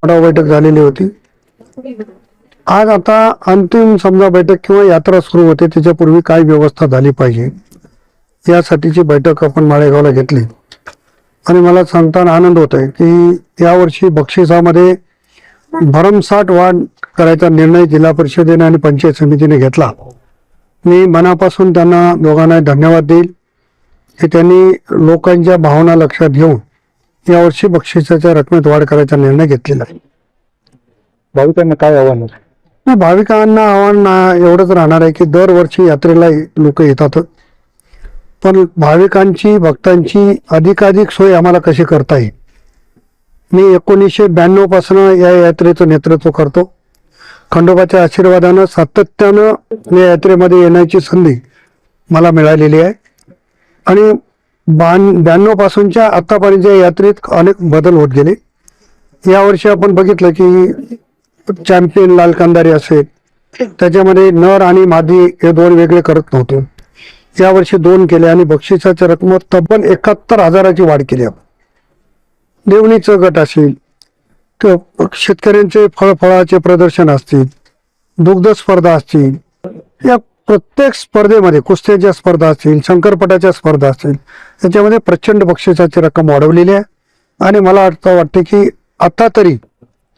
बैठक झालेली होती। आज आता अंतिम समजा बैठक किंवा यात्रा सुरू होते त्याच्यापूर्वी काय व्यवस्था झाली पाहिजे यासाठीची बैठक आपण माळेगावला घेतली आणि मला सांगताना आनंद होत आहे की यावर्षी बक्षिसामध्ये भरमसाठ वाढ करायचा निर्णय जिल्हा परिषदेने आणि पंचायत समितीने घेतला। मी मनापासून त्यांना दोघांना धन्यवाद देईल की त्यांनी लोकांच्या भावना लक्षात घेऊन यावर्षी बक्षिसाच्या रकमेत वाढ करायचा निर्णय घेतलेला आहे। भाविकांना काय आव्हान आहे? भाविकांना आव्हान एवढंच राहणार आहे की दरवर्षी यात्रेला लोक येतात, पण भाविकांची भक्तांची अधिकाधिक सोय आम्हाला कशी करता येईल। मी 1992 पासून या यात्रेचं नेतृत्व करतो। खंडोबाच्या आशीर्वादानं सातत्यानं या यात्रेमध्ये येण्याची संधी मला मिळालेली आहे आणि 92 पासूनच्या आतापर्यंत या यात्रेत अनेक बदल होत गेले। यावर्षी आपण बघितलं की चॅम्पियन लाल कंदारी असेल, त्याच्यामध्ये नर आणि मादी हे दोन वेगळे करत नव्हतो, यावर्षी 2 केले आणि बक्षिसाच्या रकमेत तब्बल 71,000ची वाढ केली। देवणीचं गट असेल, शेतकऱ्यांचे फळफळाचे प्रदर्शन असतील, दुग्ध स्पर्धा असतील, या प्रत्येक स्पर्धेमध्ये कुस्त्याच्या स्पर्धा असतील, शंकरपटाच्या स्पर्धा असतील, याच्यामध्ये प्रचंड बक्षिसाची रक्कम वाढवलेली आहे आणि मला वाटते की आता तरी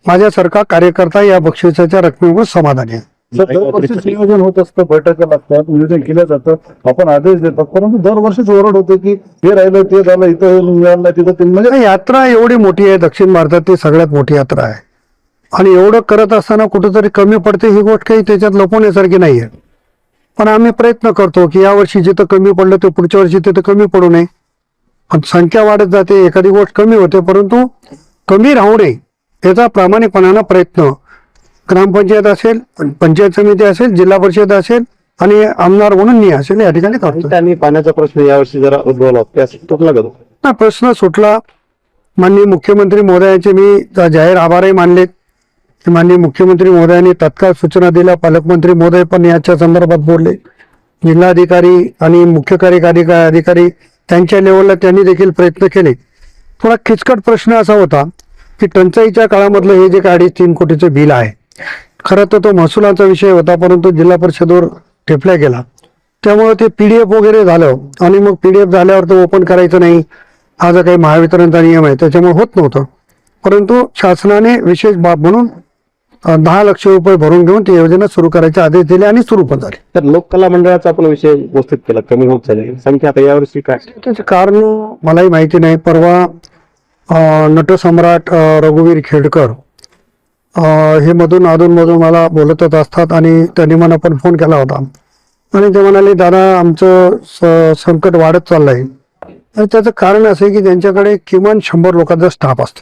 माझ्यासारखा कार्यकर्ता या बक्षिसाच्या रकमेवर समाधानी आहे। दरवर्षी नियोजन होत असतं, बैठका लागतात, नियोजन केलं जातं, आपण आदेश देतात, परंतु दरवर्षीच ओरड होते की हे राहिलं ते झालं, इथं मिळालं नाही तिथं ते, म्हणजे यात्रा एवढी मोठी आहे, दक्षिण भारतातली सगळ्यात मोठी यात्रा आहे आणि एवढं करत असताना कुठेतरी कमी पडते ही गोष्ट काही त्याच्यात लपवण्यासारखी नाही आहे। पण आम्ही प्रयत्न करतो की यावर्षी जिथं कमी पडलं ते पुढच्या वर्षी तिथं कमी पडू नये। पण संख्या वाढत जाते, एखादी गोष्ट कमी होते, परंतु कमी राहू नये याचा प्रामाणिकपणानं प्रयत्न ग्रामपंचायत असेल, पंचायत समिती असेल, जिल्हा परिषद असेल आणि आमदार म्हणून मी असेल या ठिकाणी करतो। त्यांनी पाण्याचा प्रश्न यावर्षी जरा उद्भवला, तुटला का तो? प्रश्न सुटला। माननीय मुख्यमंत्री महोदयांचे मी जाहीर आभारही मानले की माननीय मुख्यमंत्री महोदयांनी तत्काळ सूचना दिल्या। पालकमंत्री महोदय पण याच्या संदर्भात बोलले, जिल्हाधिकारी आणि मुख्य कार्यकारी अधिकारी त्यांच्या लेवलला त्यांनी देखील प्रयत्न केले। थोडा किचकट प्रश्न असा होता की टंचाईच्या काळामधलं हे जे 2.5-3 कोटीचं बिल आहे, खरं तर तो महसुलाचा विषय होता, परंतु जिल्हा परिषदेवर ठेपल्या गेला, त्यामुळे ते PDF वगैरे झालं आणि मग PDF झाल्यावर तो ओपन करायचं नाही हा जो काही महावितरणचा नियम आहे त्याच्यामुळे होत नव्हतं। परंतु शासनाने विशेष बाब म्हणून 10 लाख रुपये भरून घेऊन ती योजना सुरू करायचे आदेश दिले आणि सुरू पण झाले। तर लोककला मंडळाचा आपण विषय उपस्थित केला, कमी होत चालली संख्या, आता यावर्षी काय त्याचे कारण मलाही माहिती नाही। परवा नटसम्राट रघुवीर खेडकर हे अधूनमधून मला बोलतच असतात आणि त्यांनी मला पण फोन केला होता आणि ते म्हणाले दादा आमचं संकट वाढत चाललंय आणि त्याचं कारण असं आहे की त्यांच्याकडे किमान 100 लोकांचा स्टाफ असतो।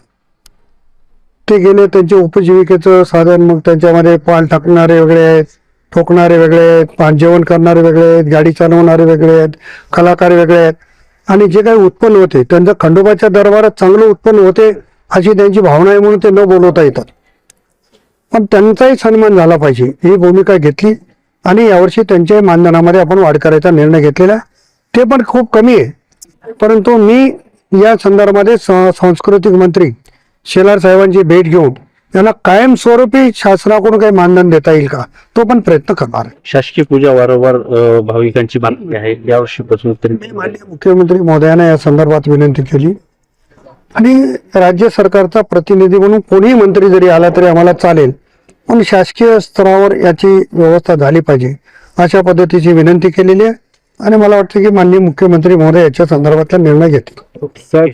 ते गेले, त्यांचे उपजीविकेचं साधन, मग त्यांच्यामध्ये पाल टाकणारे वेगळे आहेत, ठोकणारे वेगळे आहेत, जेवण करणारे वेगळे आहेत, गाडी चालवणारे वेगळे आहेत, कलाकार वेगळे आहेत आणि जे काही उत्पन्न होते त्यांचं खंडोबाच्या दरबारात चांगलं उत्पन्न होते अशी त्यांची भावना आहे म्हणून ते न बोलवता येतात, पण त्यांचाही सन्मान झाला पाहिजे ही भूमिका घेतली आणि यावर्षी त्यांच्या मानधनामध्ये आपण वाढ करायचा निर्णय घेतलेला। ते पण खूप कमी आहे, परंतु मी या संदर्भामध्ये सांस्कृतिक मंत्री शेलार साहेबांची भेट घेऊन त्यांना कायमस्वरूपी शासनाकडून काही मानधन देता येईल का तो पण प्रयत्न करणार आहे। शासकीय पूजा वारंवार भाविकांची मागणी आहे, यावर्षीपासून मी माननीय मुख्यमंत्री महोदयांना या संदर्भात विनंती केली आणि राज्य सरकारचा प्रतिनिधी म्हणून कोणीही मंत्री जरी आला तरी आम्हाला चालेल, पण शासकीय स्तरावर याची व्यवस्था झाली पाहिजे अशा पद्धतीची विनंती केलेली आहे आणि मला वाटतं की माननीय मुख्यमंत्री महोदय याच्या संदर्भातला निर्णय घेतील।